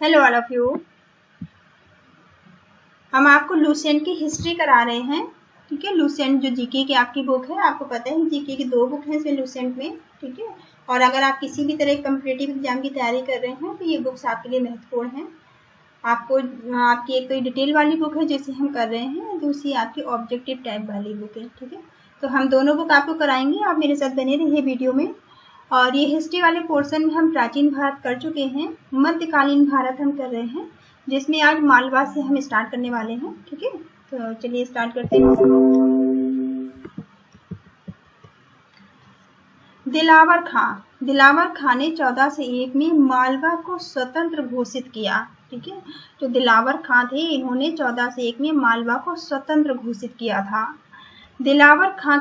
Hello all of you. हम आपको Lucent की हिस्ट्री करा रहे हैं। ठीक है, लुसेंट जो जीके की आपकी बुक है, आपको पता है जीके की 2 बुक हैं इसमें लुसेंट में। ठीक है, और अगर आप किसी भी तरह कम्पिटिटिव एग्जाम की तैयारी कर रहे हैं तो ये बुक्स आपके लिए महत्वपूर्ण हैं। आपको आपकी एक तो डिटेल वाली बुक है जिसे हम कर रहे हैं, दूसरी आपकी ऑब्जेक्टिव टाइप वाली बुक है। ठीक है, तो हम दोनों बुक आपको कराएंगे, आप मेरे साथ बने रहिए वीडियो में। और ये हिस्ट्री वाले पोर्शन में हम प्राचीन भारत कर चुके हैं, मध्यकालीन भारत हम कर रहे हैं, जिसमें आज मालवा से हम स्टार्ट करने वाले हैं। ठीक है, तो चलिए स्टार्ट करते हैं। दिलावर खां ने 1401 में मालवा को स्वतंत्र घोषित किया। ठीक है, तो दिलावर खां थे, इन्होंने 1401 में मालवा को स्वतंत्र घोषित किया था। दिलावर खां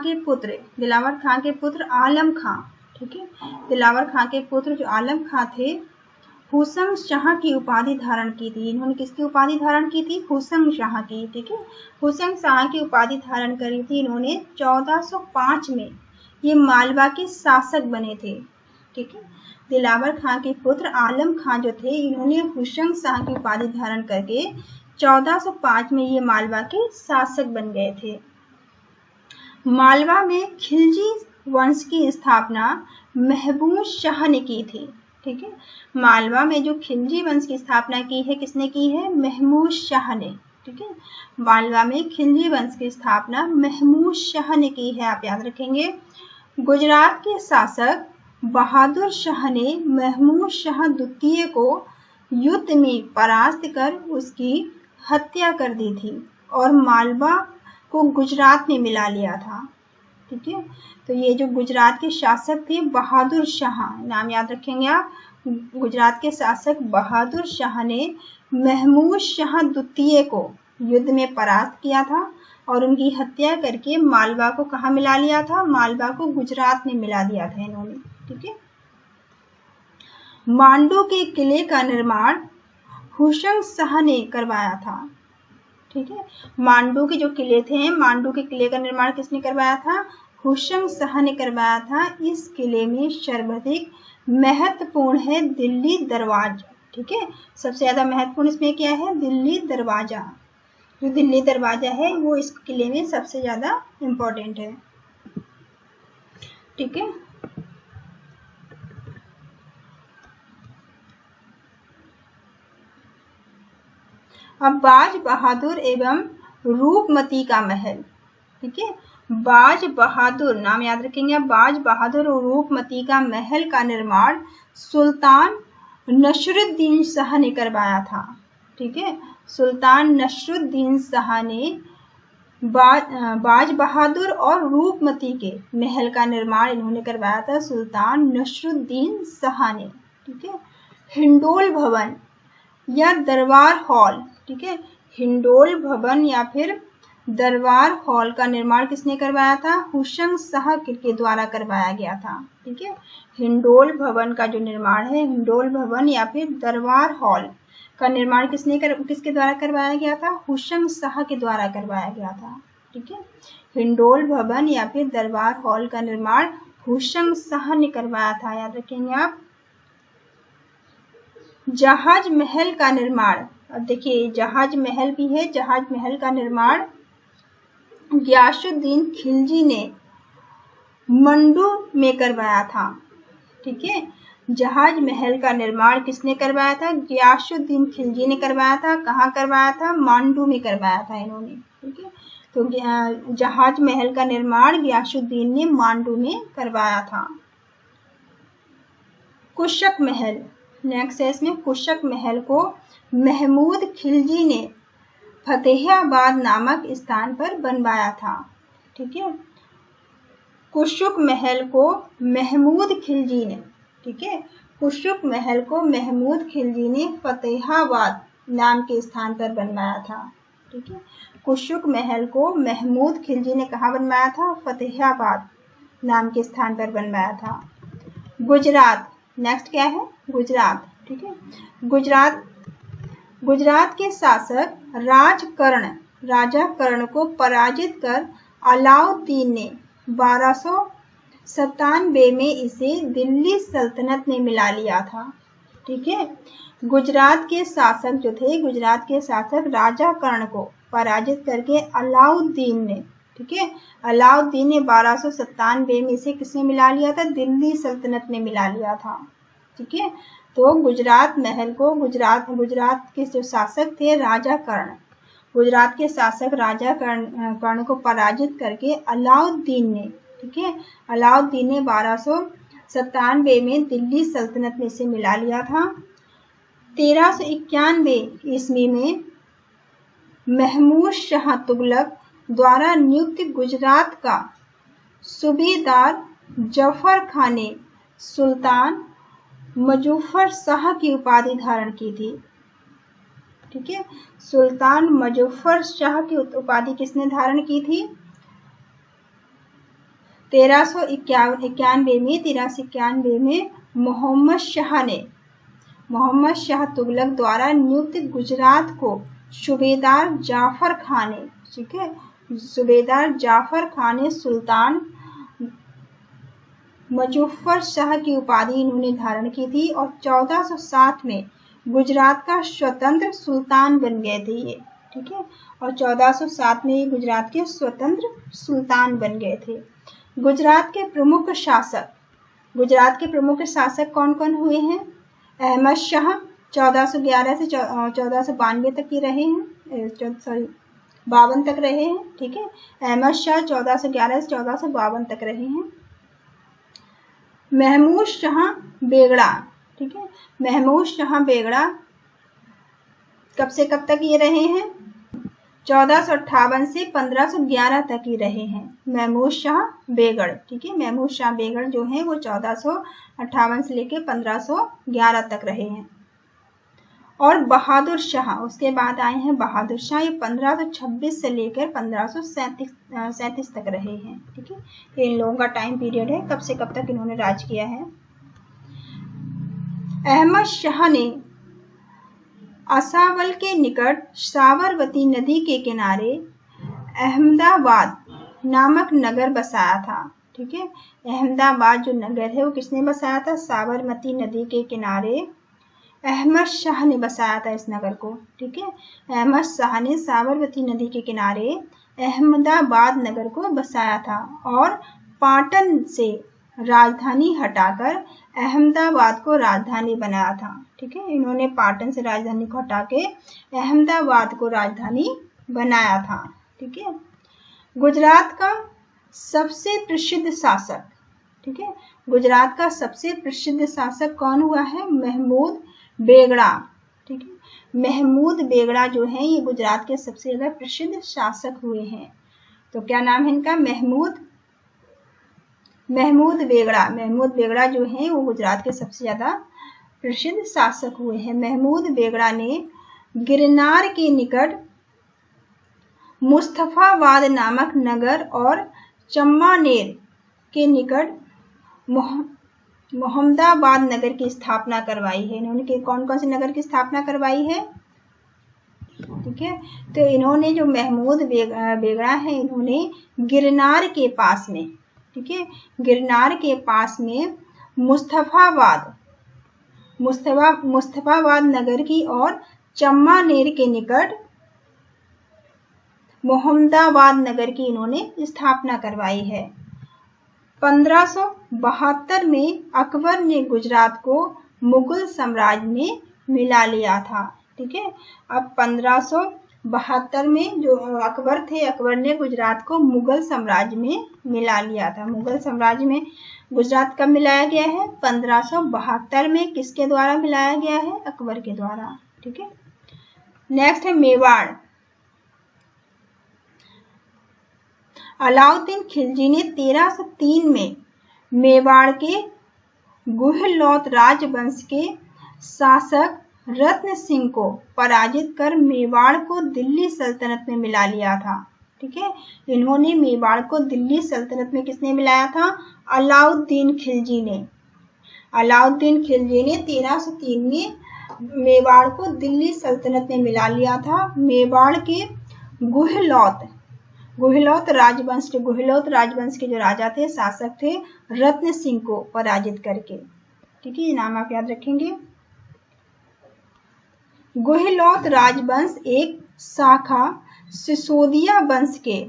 के पुत्र आलम खां, ठीक है, दिलावर खां के पुत्र जो आलम खां थे, हुसंग शाह की उपाधि धारण की थी। इन्होंने किसकी उपाधि धारण की थी? हुसंग शाह की। ठीक है, हुसंग शाह की उपाधि धारण करी थी इन्होंने 1405 में। ये मालवा के शासक बने थे। ठीक है, दिलावर खां के पुत्र आलम खां जो थे, इन्होंने हुसंग शाह की उपाधि धारण करके 1405 में ये मालवा के शासक बन गए थे। मालवा में खिलजी वंश की स्थापना महमूद शाह ने की थी। ठीक है, मालवा में जो खिलजी वंश की स्थापना की है, किसने की है? महमूद शाह ने। ठीक है, मालवा में खिलजी वंश की स्थापना महमूद शाह ने की है, आप याद रखेंगे। गुजरात के शासक बहादुर शाह ने महमूद शाह द्वितीय को युद्ध में परास्त कर उसकी हत्या कर दी थी और मालवा को गुजरात में मिला लिया था। ठीक है, तो ये जो गुजरात के शासक थे बहादुर शाह, नाम याद रखेंगे आप। गुजरात के शासक बहादुर शाह ने महमूद शाह द्वितीय को युद्ध में परास्त किया था और उनकी हत्या करके मालवा को कहाँ मिला लिया था? मालवा को गुजरात में मिला दिया था इन्होंने। ठीक है, मांडू के किले का निर्माण हुसंग शाह ने करवाया था। ठीक है, मांडू के जो किले थे, मांडू के किले का निर्माण किसने करवाया था? हुसंग शाह ने करवाया था। इस किले में सर्वाधिक महत्वपूर्ण है दिल्ली दरवाजा। ठीक है, सबसे ज्यादा महत्वपूर्ण इसमें क्या है? दिल्ली दरवाजा। जो दिल्ली दरवाजा है वो इस किले में सबसे ज्यादा इम्पोर्टेंट है। ठीक है, अब बाज बहादुर एवं रूपमती का महल। ठीक है, बाज बहादुर, नाम याद रखेंगे। बाज बहादुर और रूपमती का महल का निर्माण सुल्तान नसरुद्दीन शाह ने करवाया था। ठीक है, सुल्तान नसरुद्दीन शाह ने बाज बहादुर और रूपमती के महल का निर्माण इन्होंने करवाया था, सुल्तान नसरुद्दीन शाह ने। ठीक है, हिंडोल भवन या दरबार हॉल। ठीक है, हिंडोल भवन या फिर दरबार हॉल का निर्माण किसने करवाया था? हुसंग शाह के द्वारा करवाया गया था। ठीक है, हिंडोल भवन का जो निर्माण है, हिंडोल भवन या फिर दरबार हॉल का निर्माण किसके द्वारा करवाया गया था? हुसंग शाह के द्वारा करवाया गया था। ठीक है, हिंडोल भवन या फिर दरबार हॉल का निर्माण हुसंग शाह ने करवाया था, याद रखेंगे आप। जहाज महल का निर्माण, अब देखिए जहाज महल भी है, जहाज महल का निर्माण गियासुद्दीन खिलजी ने मंडू में करवाया था। ठीक है, जहाज महल का निर्माण किसने करवाया था? गियासुद्दीन खिलजी ने करवाया था। कहाँ करवाया था? मांडू में करवाया था इन्होंने। ठीक है, तो जहाज महल का निर्माण गियासुद्दीन ने मांडू में करवाया था। कुशक महल, नेक्स्ट है इसमें, कुशक महल को महमूद खिलजी ने फतेहाबाद नामक स्थान पर बनवाया था। ठीक है, कुशक महल को महमूद खिलजी ने, ठीक है, कुशक महल को महमूद खिलजी ने फतेहाबाद नाम के स्थान पर बनवाया था। ठीक है, कुशक महल को महमूद खिलजी ने कहाँ बनवाया था? फतेहाबाद नाम के स्थान पर बनवाया था। गुजरात, नेक्स्ट क्या है? गुजरात। ठीक है, गुजरात के शासक राजा कर्ण को पराजित कर अलाउद्दीन ने 1297 में इसे दिल्ली सल्तनत में मिला लिया था। ठीक है। गुजरात के शासक जो थे, गुजरात के शासक राजा कर्ण को पराजित करके अलाउद्दीन ने, ठीक है, अलाउद्दीन ने 1297 में इसे किसने मिला लिया था? दिल्ली सल्तनत में मिला लिया था। ठीक है। तो गुजरात महल को गुजरात के जो शासक थे राजा कर्ण, गुजरात के शासक राजा कर्ण को पराजित करके अलाउद्दीन ने, ठीक है, अलाउद्दीन ने 1297 में दिल्ली सल्तनत में इसे मिला लिया था। 1391 ईस्वी में महमूद शाह तुगलक द्वारा नियुक्त गुजरात का सूबेदार जफर खान ने सुल्तान मजफ्फर शाह की उपाधि धारण की थी। ठीक है, सुल्तान मजफ्फर शाह की उपाधि किसने धारण की थी? 1391 में मोहम्मद शाह तुगलक द्वारा नियुक्त गुजरात को सूबेदार जाफर खान ने, ठीक है, सूबेदार जाफर खान ने सुल्तान मजफ्फर शाह की उपाधि इन्होंने धारण की थी और 1407 में गुजरात का स्वतंत्र सुल्तान बन गए थे ये। ठीक है, और 1407 में गुजरात के स्वतंत्र सुल्तान बन गए थे। गुजरात के प्रमुख शासक कौन कौन हुए हैं? अहमद शाह 1411 से 1492 तक ही रहे हैं, 52 तक रहे हैं। ठीक है, अहमद शाह 1411 से 1452 तक रहे हैं। महमूद शाह बेगड़ा, ठीक है, महमूद शाह बेगड़ा कब से कब तक ये रहे हैं? 1458 से 1511 तक ही रहे हैं महमूद शाह बेगड़। ठीक है, महमूद शाह बेगड़ जो है वो 1458 से लेकर 1511 तक रहे हैं। और बहादुर शाह, उसके बाद आए हैं बहादुर शाह, ये 1526 से लेकर 1537 तक रहे हैं। ठीक है, ये इन लोगों का टाइम पीरियड है, कब से कब तक इन्होंने राज किया है। अहमद शाह ने आसावल के निकट साबरमती नदी के किनारे अहमदाबाद नामक नगर बसाया था। ठीक है, अहमदाबाद जो नगर है वो किसने बसाया था? साबरमती नदी के किनारे अहमद शाह ने बसाया था इस नगर को। ठीक है, अहमद शाह ने साबरमती नदी के किनारे अहमदाबाद नगर को बसाया था और पाटन से राजधानी हटाकर अहमदाबाद को राजधानी बनाया था। ठीक है, इन्होंने पाटन से राजधानी को हटा के अहमदाबाद को राजधानी बनाया था। ठीक है, गुजरात का सबसे प्रसिद्ध शासक, ठीक है, गुजरात का सबसे प्रसिद्ध शासक कौन हुआ है? महमूद बेगड़ा। ठीक है, महमूद बेगड़ा जो है ये गुजरात के सबसे ज्यादा प्रसिद्ध शासक हुए हैं। तो क्या नाम है इनका? महमूद बेगड़ा। महमूद बेगड़ा जो है वो गुजरात के सबसे ज्यादा प्रसिद्ध शासक हुए हैं। महमूद बेगड़ा ने गिरनार के निकट मुस्तफाबाद नामक नगर और चम्पानेर के निकट मोहम्मदाबाद नगर की स्थापना करवाई है। इन्होंने कौन कौन से नगर की स्थापना करवाई है? ठीक है, तो इन्होंने जो महमूद बेगड़ा है इन्होंने गिरनार के पास में, ठीक है, गिरनार के पास में मुस्तफाबाद नगर की और चम्पानेर के निकट मोहम्मदाबाद नगर की इन्होंने स्थापना करवाई है। 1572 में अकबर ने गुजरात को मुगल साम्राज्य में मिला लिया था। ठीक है, अब 1572 में जो अकबर थे, अकबर ने गुजरात को मुगल साम्राज्य में मिला लिया था। मुगल साम्राज्य में गुजरात कब मिलाया गया है? 1572 में। किसके द्वारा मिलाया गया है? अकबर के द्वारा। ठीक है, नेक्स्ट है मेवाड़। अलाउद्दीन खिलजी ने 1303 में मेवाड़ के गुहलोत राजवंश के शासक रत्न सिंह को पराजित कर मेवाड़ को दिल्ली सल्तनत में मिला लिया था। ठीक है, इन्होंने मेवाड़ को दिल्ली सल्तनत में किसने मिलाया था? अलाउद्दीन खिलजी ने। अलाउद्दीन खिलजी ने 1303 में मेवाड़ को दिल्ली सल्तनत में मिला लिया था। मेवाड़ के गुहलोत राजवंश के जो राजा थे, शासक थे, रत्न सिंह को पराजित करके। ठीक है, ये नाम आप याद रखेंगे। गुहिलौत राजवंश एक शाखा सिसोदिया वंश के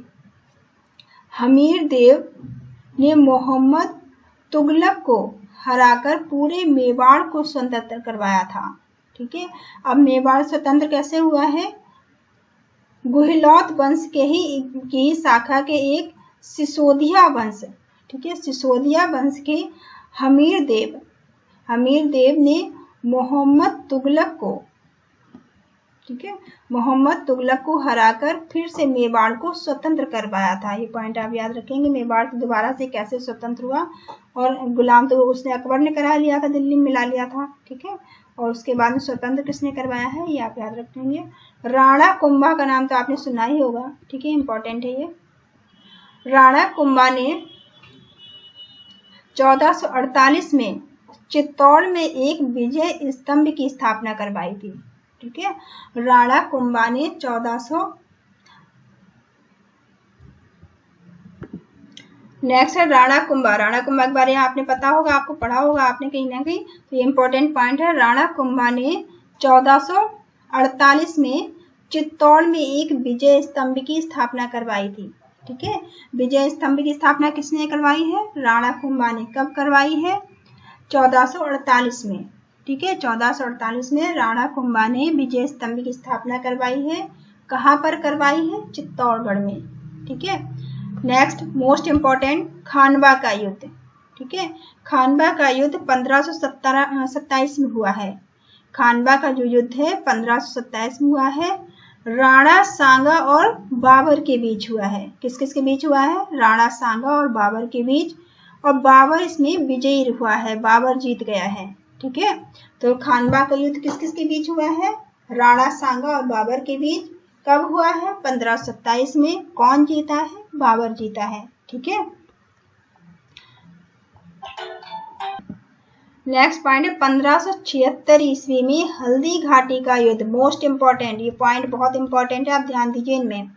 हमीर देव ने मोहम्मद तुगलक को हराकर पूरे मेवाड़ को स्वतंत्र करवाया था। ठीक है, अब मेवाड़ स्वतंत्र कैसे हुआ है? गुहिलौत वंश के की शाखा के एक सिसोदिया वंश, ठीक है, सिसोदिया वंश के हमीर देव ने मोहम्मद तुगलक को, ठीक है, मोहम्मद तुगलक को हराकर फिर से मेवाड़ को स्वतंत्र करवाया था। ये पॉइंट आप याद रखेंगे, मेवाड़ दोबारा से कैसे स्वतंत्र हुआ, और गुलाम तो उसने अकबर ने करा लिया था, दिल्ली में मिला लिया था। ठीक है, और उसके बाद में स्वतंत्र किसने करवाया है, ये आप याद रखेंगे। राणा कुंभा का नाम तो आपने सुना ही होगा। ठीक है, इंपॉर्टेंट है ये। राणा कुंभा ने 1448 में चित्तौड़ में एक विजय स्तंभ की स्थापना करवाई थी। ठीक है, राणा कुंभा ने नेक्स्ट है राणा कुंभा। राणा कुंभा के बारे में आपने पता होगा, आपको पढ़ा होगा आपने कहीं ना कहीं, तो ये इंपॉर्टेंट पॉइंट है। राणा कुंभा ने 1448 में चित्तौड़ में एक विजय स्तंभ की स्थापना करवाई थी। ठीक है, विजय स्तंभ की स्थापना किसने करवाई है? राणा कुंभा ने। कब करवाई है? 1448 में। ठीक है, 1448 में राणा कुंभा ने विजय स्तंभ की स्थापना करवाई है। कहाँ पर करवाई है? चित्तौड़गढ़ में। ठीक है, नेक्स्ट मोस्ट इम्पोर्टेंट, खानवा का युद्ध। ठीक है, खानवा का युद्ध 1527 में हुआ है। खानवा का जो युद्ध है 1527 में हुआ है। राणा सांगा और बाबर के बीच हुआ है। किस किस के बीच हुआ है? राणा सांगा और बाबर के बीच, और बाबर इसमें विजयी हुआ है, बाबर जीत गया है। ठीक है, तो खानवा का युद्ध किस किस के बीच हुआ है? राणा सांगा और बाबर के बीच। कब हुआ है? 1527 में। कौन जीता है? बाबर जीता है। ठीक है, नेक्स्ट पॉइंट है 1576 ईस्वी में हल्दी घाटी का युद्ध। मोस्ट इंपॉर्टेंट, ये पॉइंट बहुत इंपॉर्टेंट है, आप ध्यान दीजिए इनमें।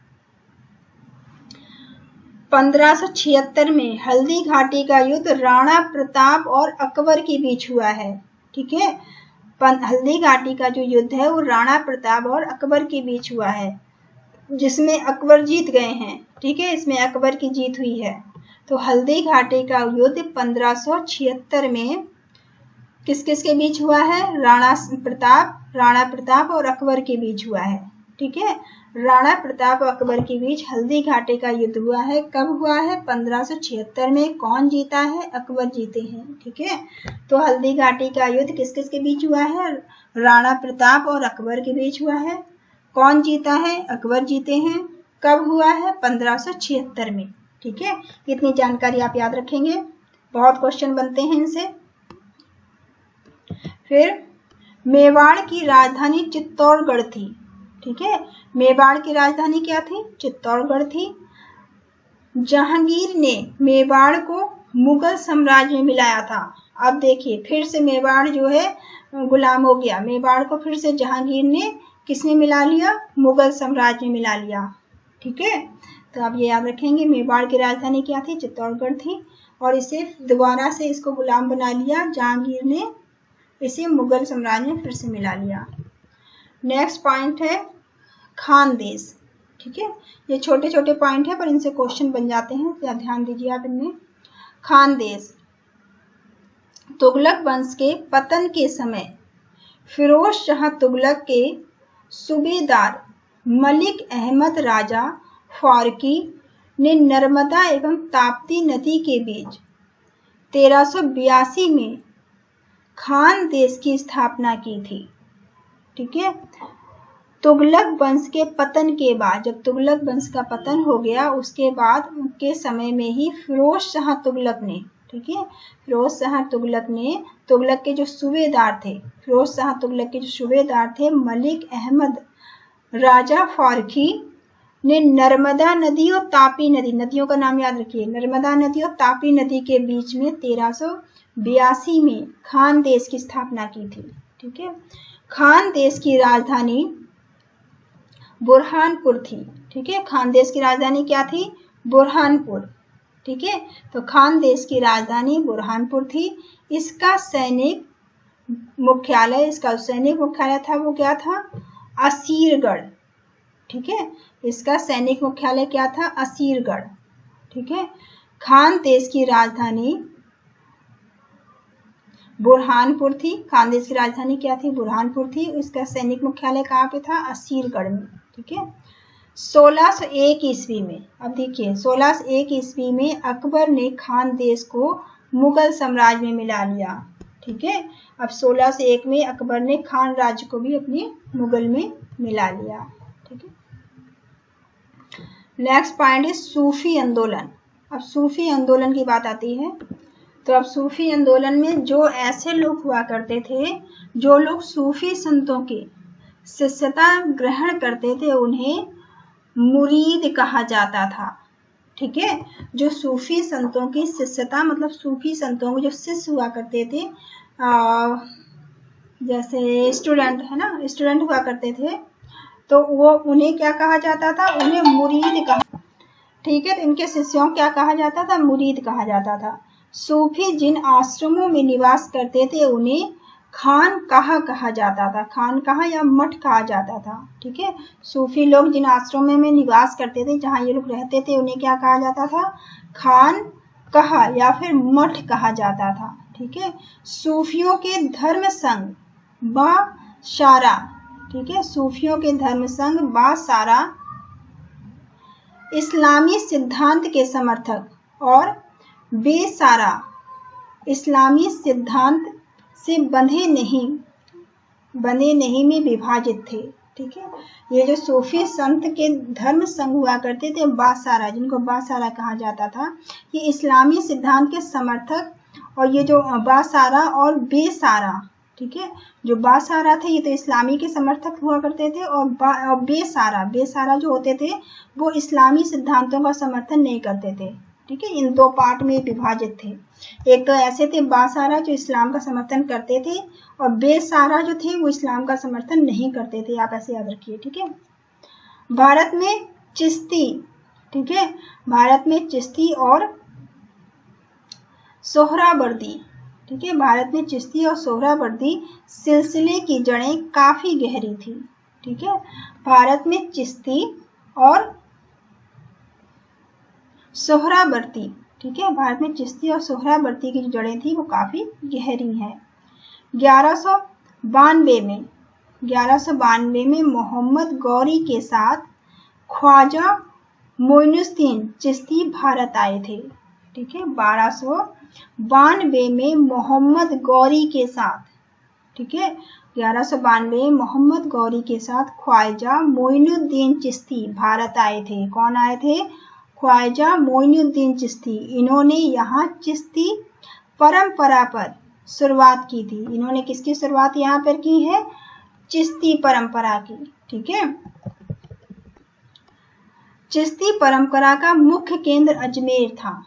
1576 में हल्दी घाटी का युद्ध राणा प्रताप और अकबर के बीच हुआ है। ठीक है, हल्दी घाटी का जो युद्ध है वो राणा प्रताप और अकबर के बीच हुआ है, जिसमें अकबर जीत गए हैं। ठीक है, इसमें अकबर की जीत हुई है। तो हल्दी घाटी का युद्ध 1576 में किस किस के बीच हुआ है? राणा प्रताप और अकबर के बीच हुआ है। ठीक है, राणा प्रताप और अकबर के बीच हल्दी घाटी का युद्ध हुआ है। कब हुआ है? 1576 में। कौन जीता है? अकबर जीते हैं। ठीक है, तो हल्दी घाटी का युद्ध किस किस के बीच हुआ है? राणा प्रताप और अकबर के बीच हुआ है। कौन जीता है? अकबर जीते हैं। कब हुआ है? 1576 में। ठीक है, इतनी जानकारी आप याद रखेंगे, बहुत क्वेश्चन बनते हैं इनसे। फिर मेवाड़ की राजधानी चित्तौड़गढ़ थी। ठीक है, मेवाड़ की राजधानी क्या थी? चित्तौड़गढ़ थी। जहांगीर ने मेवाड़ को मुगल साम्राज्य में मिलाया था। अब देखिए, फिर से मेवाड़ जो है गुलाम हो गया। मेवाड़ को फिर से जहांगीर ने किसने मिला लिया? मुगल साम्राज्य में मिला लिया। ठीक है, तो आप ये याद रखेंगे, मेवाड़ की राजधानी क्या थी? चित्तौड़गढ़ थी, और इसे दोबारा से इसको गुलाम बना लिया जहांगीर ने, इसे मुगल साम्राज्य में फिर से मिला लिया। नेक्स्ट पॉइंट है खानदेश। ठीक है, ये छोटे छोटे पॉइंट है पर इनसे क्वेश्चन बन जाते हैं, तो ध्यान दीजिए आप इनमें। खानदेश तुगलक वंश के पतन के समय फिरोज शाह तुगलक के सूबेदार मलिक अहमद राजा फारूकी ने नर्मदा एवं ताप्ती नदी के बीच 1382 में खानदेश की स्थापना की थी। ठीक है, तुगलक वंश के पतन के बाद, जब तुगलक वंश का पतन हो गया उसके बाद उनके समय में ही फिरोज शाह तुगलक ने, ठीक है, फिरोज शाह तुगलक ने, तुगलक के जो सूबेदार थे, फिरोज शाह तुगलक के जो सूबेदार थे मलिक अहमद राजा फारूकी ने नर्मदा नदी और तापी नदी, नदियों का नाम याद रखिए, नर्मदा नदी और तापी नदी के बीच में 1382 में खानदेश की स्थापना की थी। ठीक है, खानदेश की राजधानी बुरहानपुर थी। ठीक है, खानदेश की राजधानी क्या थी? बुरहानपुर। ठीक है, तो खानदेश की राजधानी बुरहानपुर थी। इसका सैनिक मुख्यालय, इसका सैनिक मुख्यालय था वो क्या था, असीरगढ़। ठीक है, इसका सैनिक मुख्यालय क्या था, असीरगढ़। ठीक है, खानदेश की राजधानी बुरहानपुर थी। खानदेश की राजधानी क्या थी, बुरहानपुर थी। इसका सैनिक मुख्यालय कहाँ पे था, असीरगढ़ में। ठीक है, 1601 ईस्वी में, अब देखिए 1601 ईस्वी में अकबर ने खानदेश को मुगल साम्राज्य में मिला लिया। ठीक है, अब 1601 में अकबर ने खान राज्य को भी अपने मुगल में मिला लिया। ठीक है, नेक्स्ट पॉइंट है सूफी आंदोलन। अब सूफी आंदोलन की बात आती है, तो अब सूफी आंदोलन में जो ऐसे लोग हुआ करते थे, जो लोग सूफी संतों की शिष्यता ग्रहण करते थे, उन्हें मुरीद कहा जाता था। ठीक है, जो सूफी संतों की शिष्यता, मतलब सूफी संतों के जो शिष्य हुआ करते थे, जैसे स्टूडेंट है ना, स्टूडेंट हुआ करते थे, तो वो उन्हें क्या कहा जाता था, उन्हें मुरीद कहा। ठीक है, तो इनके शिष्यों क्या कहा जाता था, मुरीद कहा जाता था। सूफी जिन आश्रमों में निवास करते थे उन्हें खानकाह कहा जाता था, खानकाह या मठ कहा जाता था। ठीक है, सूफी लोग जिन आश्रमों में निवास करते थे, जहाँ ये लोग रहते थे, उन्हें क्या कहा जाता था, खानकाह या फिर मठ कहा जाता था। ठीक है, सूफियों के धर्म संघ बाशारा, ठीक है, सूफियों के धर्म संघ बाशारा इस्लामी सिद्धांत के समर्थक और बेसारा इस्लामी सिद्धांत से बंधे नहीं में विभाजित थे। ठीक है, ये जो सूफी संत के धर्म संघ हुआ करते थे बासारा, जिनको बासारा कहा जाता था, ये इस्लामी सिद्धांत के समर्थक, और ये जो बासारा और बेसारा, ठीक है, जो बासारा थे ये तो इस्लामी के समर्थक हुआ करते थे, और बेसारा जो होते थे वो इस्लामी सिद्धांतों का समर्थन नहीं करते थे। ठीक है, इन दो पार्ट में विभाजित थे। एक तो ऐसे थे बासारा जो इस्लाम का समर्थन करते थे, और बेसारा जो थे वो इस्लाम का समर्थन नहीं करते थे। आप ऐसे याद रखिए। ठीक है, भारत में चिश्ती, ठीक है, भारत में चिश्ती और सोहरावर्दी, ठीक है, भारत में चिश्ती और सोहरावर्दी सिलसिले की जड़ें काफी गहरी थी। ठीक है, भारत में चिश्ती और सोहरावर्दी, ठीक है, भारत में चिश्ती और सोहरावर्दी की जो जड़ें थी वो काफी गहरी हैं। 1192 में मोहम्मद गौरी के साथ ख्वाजा मोइनुद्दीन चिश्ती भारत आए थे। ठीक है, 1292 में मोहम्मद गौरी के साथ, ठीक है, 1192 मोहम्मद गौरी के साथ ख्वाजा मोइनुद्दीन चिश्ती भारत आए थे। कौन आए थे, ख्वाजा मोइनुद्दीन चिश्ती। इन्होंने यहाँ चिश्ती परंपरा पर शुरुआत की थी। इन्होंने किसकी शुरुआत यहाँ पर की है, चिश्ती परंपरा की। ठीक है, चिश्ती परंपरा का मुख्य केंद्र अजमेर था।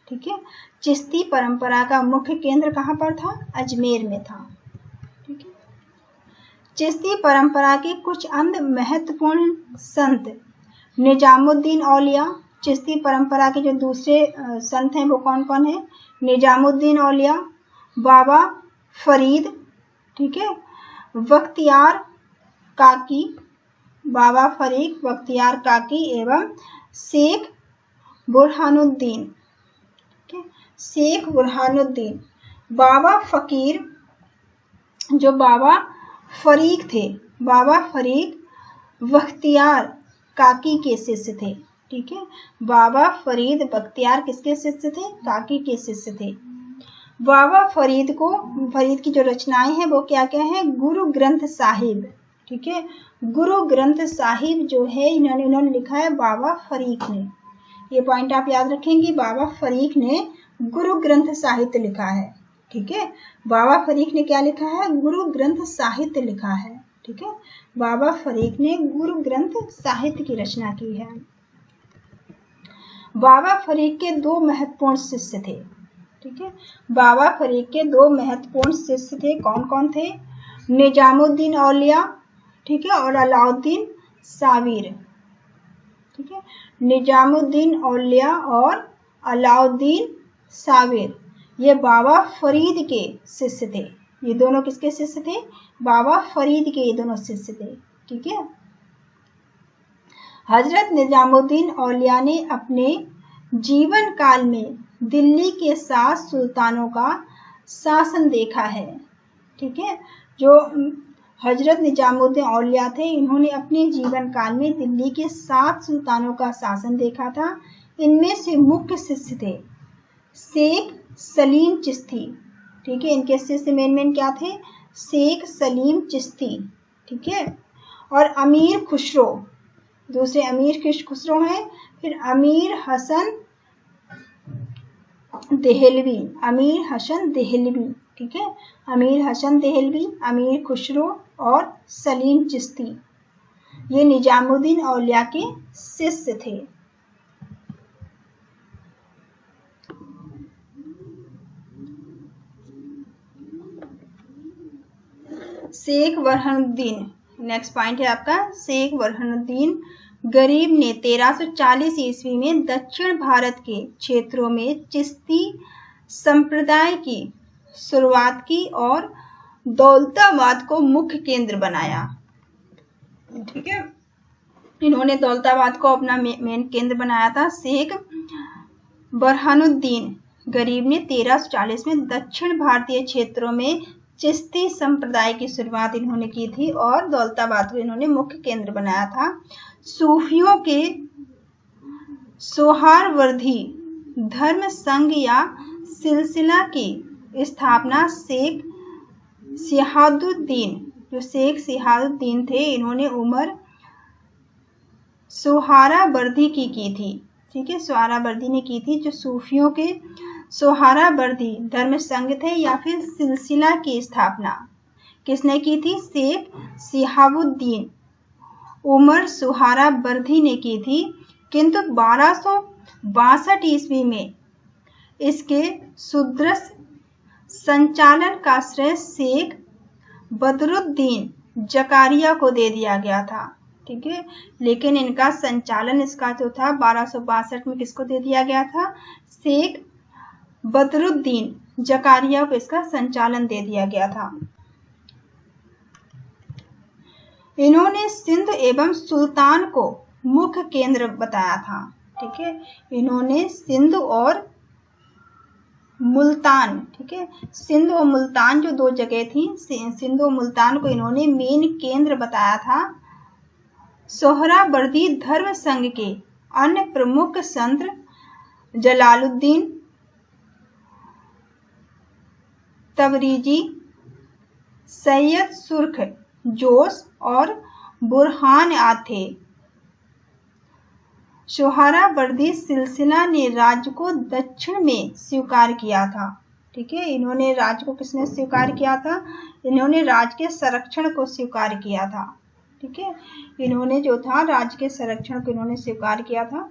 ठीक है, चिश्ती परंपरा का मुख्य केंद्र कहाँ पर था, अजमेर में था। ठीक है, चिश्ती परंपरा के कुछ अन्य महत्वपूर्ण संत निजामुद्दीन औलिया, चिश्ती परंपरा के जो दूसरे संत हैं वो कौन कौन है, निजामुद्दीन औलिया, बाबा फरीद, ठीक है, बख्तियार काकी, बाबा फरीद, बख्तियार काकी एवं शेख बुरहानुद्दीन। ठीक है, शेख बुरहानुद्दीन। बाबा फकीर, जो बाबा फरीद थे, बाबा फरीद बख्तियार काकी के शिष्य थे। ठीक है, बाबा फरीद बख्तियार किसके शिष्य थे, काकी के शिष्य थे। बाबा फरीद की जो रचनाएं हैं वो क्या क्या है, गुरु ग्रंथ साहिब। ठीक है, गुरु ग्रंथ साहिब जो है इन्होंने लिखा है बाबा फरीद ने। ये पॉइंट आप याद रखेंगे, बाबा फरीद ने गुरु ग्रंथ साहित्य लिखा है। ठीक है, बाबा फरीद ने क्या लिखा है, गुरु ग्रंथ साहित्य लिखा है। ठीक है, बाबा फरीद ने गुरु ग्रंथ साहित्य की रचना की है। बाबा फरीद के दो महत्वपूर्ण शिष्य थे। ठीक है, बाबा फरीद के दो महत्वपूर्ण शिष्य थे, कौन कौन थे, निजामुद्दीन औलिया, ठीक है, और अलाउद्दीन साविर। ठीक है, निजामुद्दीन औलिया और अलाउद्दीन साविर ये बाबा फरीद के शिष्य थे। ये दोनों किसके शिष्य थे? बाबा फरीद के ये दोनों शिष्य थे। ठीक है। हजरत निजामुद्दीन औलिया ने अपने जीवन काल में दिल्ली के 7 सुल्तानों का शासन देखा है। ठीक है। जो हजरत निजामुद्दीन औलिया थे, इन्होंने अपने जीवन काल में दिल्ली के 7 सुल्तानों का शासन देखा था। इनमें से मुख्य शिष्य थे शेख सलीम चिश्ती। ठीक है। इनके शिष्य मेन क्या थे? शेख सलीम चिश्ती। ठीक है। और अमीर खुसरो, दूसरे अमीर खुसरो हैं। फिर अमीर हसन देहलवी, अमीर हसन देहलवी। ठीक है। अमीर हसन देहलवी, अमीर खुसरो और सलीम चिश्ती, ये निजामुद्दीन औलिया के शिष्य थे। शेख बरहनुद्दीन, नेक्स्ट पॉइंट है आपका, शेख बरहनुद्दीन गरीब ने 1340 ईस्वी में दक्षिण भारत के क्षेत्रों में चिश्ती संप्रदाय की शुरुआत की और दौलताबाद को मुख्य केंद्र बनाया। ठीक है। इन्होंने दौलताबाद को अपना मेन केंद्र बनाया था। शेख बरहनुद्दीन गरीब ने 1340 में दक्षिण भारतीय क्षेत्रों में चिश्ती संप्रदाय की शुरुआत इन्होंने की थी और दौलताबाद को इन्होंने मुख्य केंद्र बनाया था। सूफियों के सोहारवर्दी धर्म संघ या सिलसिला की स्थापना शेख सिहाबुद्दीन, जो शेख सिहाबुद्दीन थे, इन्होंने उमर सोहारावर्दी की थी। ठीक है। सोहारावर्दी ने की थी। जो सूफियों के सोहारावर्दी धर्म संघ थे या फिर सिलसिला की स्थापना किसने की थी? शेख सिहाबुद्दीन उमर सोहारावर्दी ने की थी। किंतु 1262 ईस्वी में इसके सुदृढ़ संचालन का श्रेय शेख बदरुद्दीन जकारिया को दे दिया गया था। ठीक है। लेकिन इनका संचालन इसका जो था 1262 में किसको दे दिया गया था? शेख बदरुद्दीन जकारिया को इसका संचालन दे दिया गया था। इन्होंने सिंध एवं सुल्तान को मुख्य केंद्र बताया था। ठीक है। इन्होंने सिंध और मुल्तान, ठीक है, सिंध और मुल्तान जो दो जगह थी, सिंध और मुल्तान को इन्होंने मेन केंद्र बताया था। सोहरावर्दी धर्म संघ के अन्य प्रमुख संत जलालुद्दीन तबरीजी, सैयद सुर्ख जोश और बुरहान आद थे। सोहरावर्दी सिलसिला ने राज्य को दक्षिण में स्वीकार किया था। ठीक है। इन्होंने राज्य को किसने स्वीकार किया था? इन्होंने राज्य के संरक्षण को स्वीकार किया था। ठीक है। इन्होंने जो था राज्य के संरक्षण को इन्होंने स्वीकार किया था।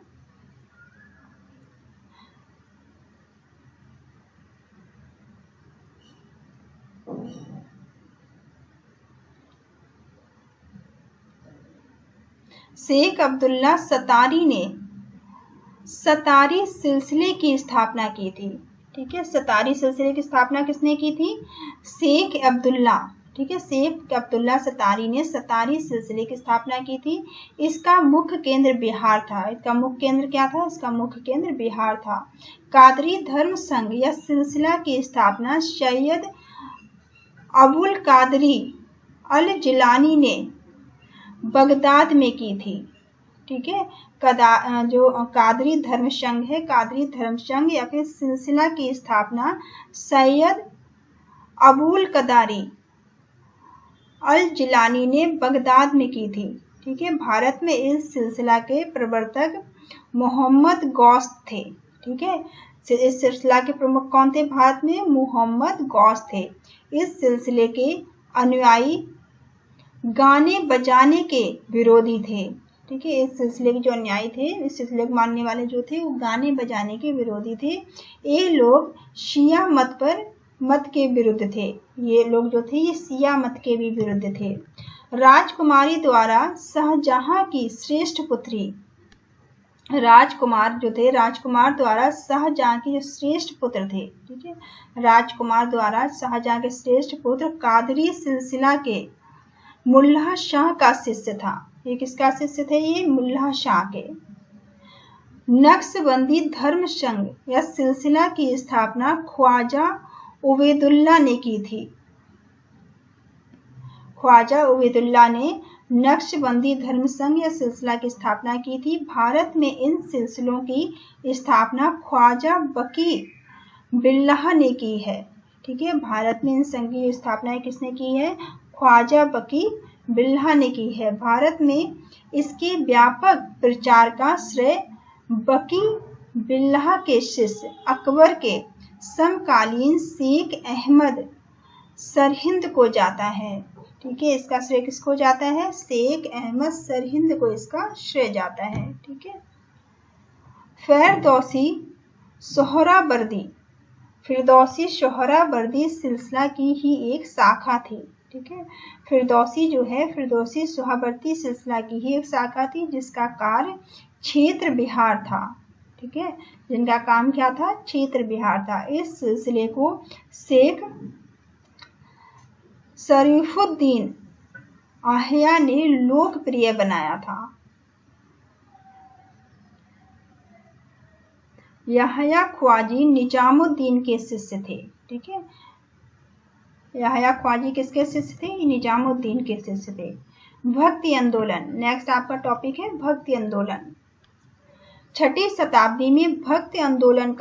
शेख अब्दुल्ला सतारी ने सतारी सिलसिले की स्थापना की थी। ठीक है। सतारी सिलसिले की स्थापना किसने की थी? शेख अब्दुल्ला। ठीक है। शेख अब्दुल्ला सतारी ने सतारी सिलसिले की स्थापना की थी। इसका मुख्य केंद्र बिहार था। इसका मुख्य केंद्र क्या था? इसका मुख्य केंद्र बिहार था। कादरी धर्म संघ या सिलसिला की स्थापना सैयद अबुल कादरी अल जिलानी ने बगदाद में की थी। ठीक है। जो कादरी धर्म संघ है, कादरी धर्म संघ या फिर सिलसिला की स्थापना सैयद अबुल कदारी अल जिलानी ने बगदाद में की थी। ठीक है। भारत में इस सिलसिला के प्रवर्तक मोहम्मद गौस थे। ठीक है। इस सिलसिला के प्रमुख कौन थे भारत में? मोहम्मद गौस थे। इस सिलसिले के अनुयायी गाने बजाने के विरोधी थे। ठीक है। इस सिलसिले के जो अनुयायी थे, इस सिलसिले को मानने वाले जो थे, वो गाने बजाने के विरोधी थे। ये लोग शिया मत के विरुद्ध थे। ये लोग जो थे ये शिया मत के भी विरुद्ध थे। राजकुमारी द्वारा शाहजहां की श्रेष्ठ पुत्री राजकुमार जो थे, राजकुमार द्वारा शाहजहां के श्रेष्ठ पुत्र थे। ठीक है, राजकुमार द्वारा शाहजहां के श्रेष्ठ पुत्र कादरी सिलसिला के मुल्ला शाह का शिष्य था। ये किसका शिष्य थे? ये मुल्ला शाह के। नक्शबंदी धर्म संघ या सिलसिला की स्थापना ख्वाजा उबैदुल्ला ने की थी। ख्वाजा उबैदुल्ला ने नक्शबंदी धर्म संघ या सिलसिला की स्थापना की थी। भारत में इन सिलसिलों की स्थापना ख्वाजा बकी बिल्लाह ने की है। ठीक है, भारत में इन संघ की स्थापना किसने की है? ख्वाजा बकी बिल्लाह ने की है। भारत में इसके व्यापक प्रचार का श्रेय बकी बिल्लाह के शिष्य अकबर के समकालीन शेख अहमद सरहिंद को जाता है। ठीक है, इसका श्रेय किसको जाता है? शेख अहमद सरहिंद को इसका श्रेय जाता है। ठीक है, फिरदौसी सोहरावर्दी सिलसिला की ही एक शाखा थी। ठीक है, फिरदौसी जो है, फिरदौसी सोहरावर्दी सिलसिला की ही एक शाखा थी जिसका कार्य क्षेत्र बिहार था। ठीक है, जिनका काम क्या था? क्षेत्र बिहार था। इस सिलसिले को शेख शरीफुद्दीन आहिया ने लोकप्रिय बनाया था। याहया ख्वाजी निजामुद्दीन के शिष्य थे। ठीक है, याहया ख्वाजी किसके शिष्य थे? निजामुद्दीन के शिष्य थे। भक्ति आंदोलन, नेक्स्ट आपका टॉपिक है भक्ति आंदोलन। 6ठी शताब्दी में भक्ति आंदोलन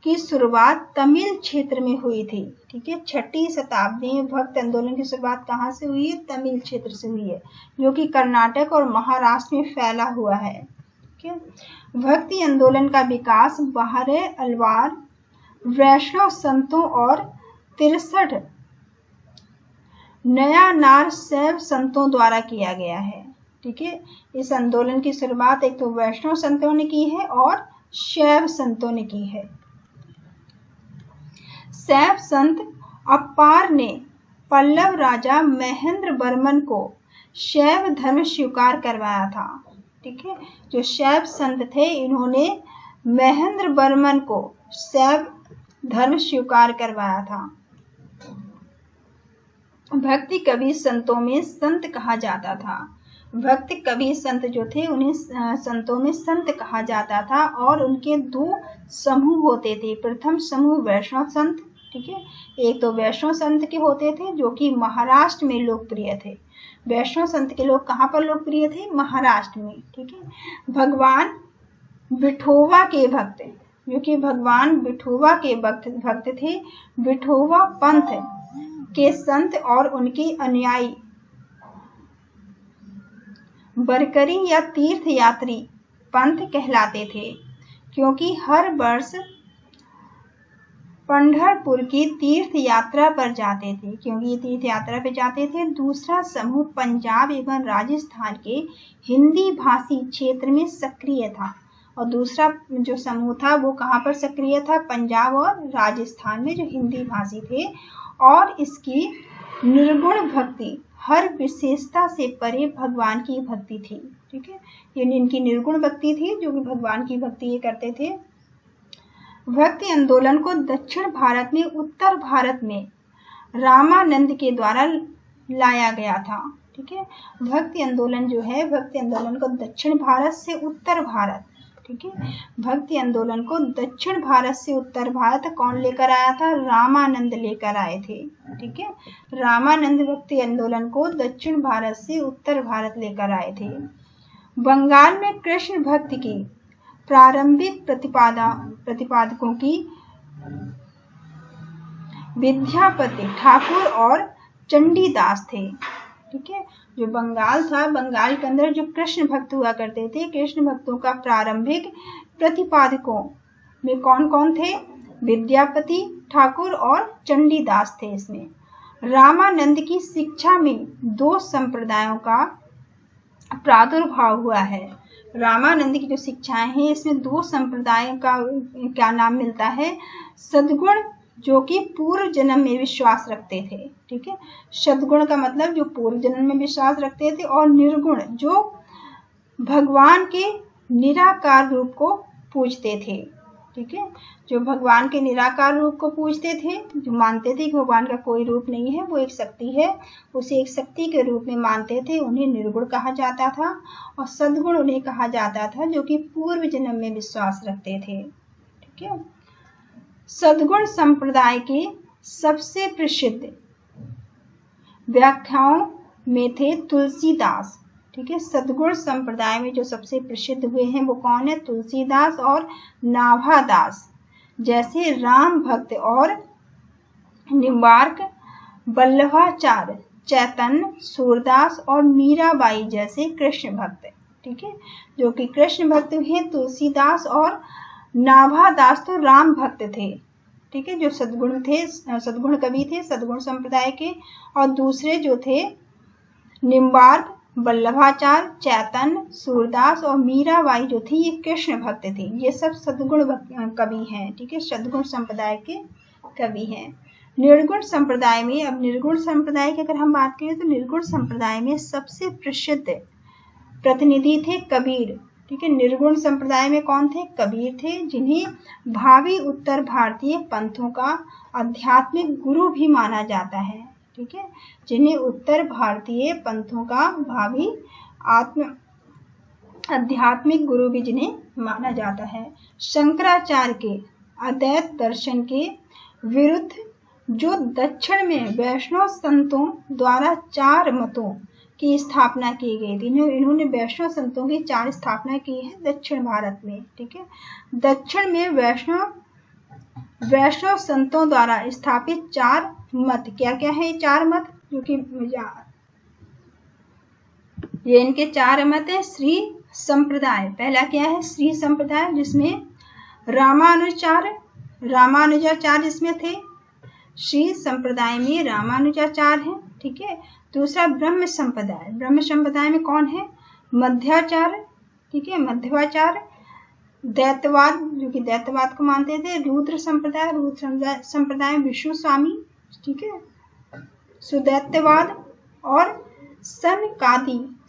की शुरुआत तमिल क्षेत्र में हुई थी। ठीक है, 6ठी शताब्दी में भक्ति आंदोलन की शुरुआत कहाँ से हुई है? तमिल क्षेत्र से हुई है, जो कि कर्नाटक और महाराष्ट्र में फैला हुआ है। ठीक है, भक्ति आंदोलन का विकास बहारे अलवार वैष्णव संतों और 63 नया नार शैव संतों द्वारा किया गया है। ठीक है, इस आंदोलन की शुरुआत एक तो वैष्णव संतों ने की है और शैव संतों ने की है। शैव संत अप्पार ने पल्लव राजा महेंद्र वर्मन को शैव धर्म स्वीकार करवाया था। ठीक है, जो शैव संत थे इन्होंने महेंद्र वर्मन को शैव धर्म स्वीकार करवाया था। भक्ति कवि संतों में संत कहा जाता था। भक्ति कवि संत जो थे उन्हें संतों में संत कहा जाता था और उनके 2 समूह होते थे। प्रथम समूह वैष्णव संत। ठीक है, एक तो वैष्णव संत के होते थे जो कि महाराष्ट्र में लोकप्रिय थे। वैष्णव संत के लोग कहाँ पर लोकप्रिय थे? महाराष्ट्र में। ठीक है, भगवान विठोबा के भक्त, जो कि भगवान विठोबा के भक्त थे। विठोबा पंथ के संत और उनके अनुयायी बरकरी या तीर्थ यात्री पंथ कहलाते थे, क्योंकि हर वर्ष पंढरपुर की तीर्थ यात्रा पर जाते थे। दूसरा समूह पंजाब एवं राजस्थान के हिंदी भाषी क्षेत्र में सक्रिय था और दूसरा जो समूह था वो कहाँ पर सक्रिय था? पंजाब और राजस्थान में जो हिंदी भाषी थे। और इसकी निर्गुण भक्ति हर विशेषता से परे भगवान की भक्ति थी। ठीक है, ये इनकी निर्गुण भक्ति थी जो कि भगवान की भक्ति ये करते थे। भक्ति आंदोलन को दक्षिण भारत में उत्तर भारत में रामानंद के द्वारा लाया गया था। ठीक है, भक्ति आंदोलन जो है, भक्ति आंदोलन को दक्षिण भारत से उत्तर भारत, ठीक है, भक्ति आंदोलन को दक्षिण भारत से उत्तर भारत कौन लेकर आया था? रामानंद लेकर आए थे। ठीक है, रामानंद भक्ति आंदोलन को दक्षिण भारत से उत्तर भारत लेकर आए थे। बंगाल में कृष्ण भक्ति की प्रारंभिक प्रतिपादकों की विद्यापति ठाकुर और चंडीदास थे। ठीक है, जो बंगाल था, बंगाल के अंदर जो कृष्ण भक्त हुआ करते थे, कृष्ण भक्तों का प्रारंभिक प्रतिपादकों में कौन कौन थे? विद्यापति ठाकुर और चंडीदास थे। इसमें रामानंद की शिक्षा में 2 संप्रदायों का प्रादुर्भाव हुआ है। रामानंद की जो शिक्षाएं हैं इसमें 2 संप्रदायों का क्या नाम मिलता है? सद्गुण जो कि पूर्व जन्म में विश्वास रखते थे। ठीक है, सद्गुण का मतलब जो पूर्व जन्म में विश्वास रखते थे, और निर्गुण जो भगवान के निराकार रूप को पूजते थे। ठीक है, जो भगवान के निराकार रूप को पूजते थे, जो मानते थे कि भगवान का कोई रूप नहीं है, वो एक शक्ति है, उसे एक शक्ति के रूप में मानते थे, उन्हें निर्गुण कहा जाता था। और सद्गुण उन्हें कहा जाता था जो कि पूर्व जन्म में विश्वास रखते थे। ठीक है, सद्गुण संप्रदाय के सबसे प्रसिद्ध व्याख्याओं में थे तुलसीदास। ठीक है, सद्गुण संप्रदाय में जो सबसे प्रसिद्ध हुए हैं वो कौन है? तुलसीदास और नाभादास। जैसे राम भक्त और निम्बार्क, वल्लभाचार्य, चैतन्य, सूरदास और मीराबाई जैसे कृष्ण भक्त। ठीक है, जो कि कृष्ण भक्त हैं तुलसीदास, और नाभादास तो राम भक्त थे। ठीक है, जो सद्गुण थे, सद्गुण कवि थे सद्गुण संप्रदाय के। और दूसरे जो थे निम्बार्क, वल्लभाचार्य, चैतन्य, सूरदास और मीराबाई जो थी, ये कृष्ण भक्त थे। ये सब सद्गुण कवि हैं। ठीक है, सद्गुण संप्रदाय के कवि हैं। निर्गुण संप्रदाय में, अब निर्गुण संप्रदाय की अगर हम बात करें तो निर्गुण संप्रदाय में सबसे प्रसिद्ध प्रतिनिधि थे कबीर। ठीक है, निर्गुण संप्रदाय में कौन थे? कबीर थे, जिन्हें भावी उत्तर भारतीय पंथों का आध्यात्मिक गुरु भी माना जाता है। ठीक है, जिन्हें उत्तर भारतीय पंथों का भावी आध्यात्मिक गुरु भी जिन्हें माना जाता है। शंकराचार्य के अद्वैत दर्शन के विरुद्ध जो दक्षिण में वैष्णव संतों द्वारा 4 मतों की स्थापना की गई थी। इन्होंने वैष्णव संतों की 4 स्थापना की है दक्षिण भारत में। ठीक है, दक्षिण में वैष्णव संतों द्वारा स्थापित 4 मत, क्या क्या है 4 मत? क्योंकि ये इनके 4 मत है। श्री संप्रदाय, पहला क्या है? श्री संप्रदाय, जिसमें रामानुजाचार्य जिसमें थे। श्री संप्रदाय में रामानुजाचार्य है। ठीक है, दूसरा ब्रह्म संप्रदाय, ब्रह्म संप्रदाय में कौन है? मध्वाचार्य। ठीक है, मध्वाचार्य। दैत्यवाद, जो कि दैत्यवाद को मानते थे, रुद्र संप्रदाय में विष्णु स्वामी। ठीक है, सुदैत्यवाद। और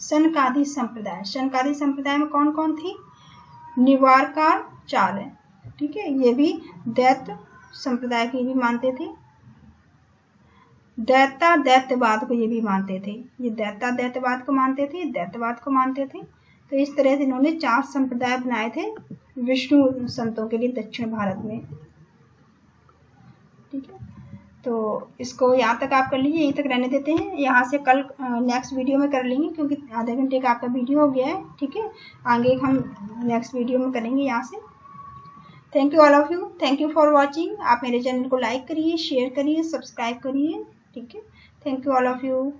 सनकादि संप्रदाय में कौन कौन थी? निवारकाचार्य। ठीक है, ये भी दैत्य संप्रदाय की भी मानते थे। दैत्यवाद को ये भी मानते थे। ये दैत्यवाद को मानते थे, दैत्यवाद को मानते थे। तो इस तरह से इन्होंने 4 संप्रदाय बनाए थे विष्णु संतों के लिए दक्षिण भारत में। ठीक है, तो इसको यहाँ तक आप कर लीजिए, यहीं तक रहने देते हैं। यहाँ से कल नेक्स्ट वीडियो में कर लेंगे, क्योंकि आधे घंटे का आपका वीडियो हो गया है। ठीक है, आगे हम नेक्स्ट वीडियो में करेंगे यहाँ से। Thank you all of you, thank you for watching. आप मेरे चैनल को लाइक करिए, शेयर करिए, सब्सक्राइब करिए। ठीक है, thank you all of you.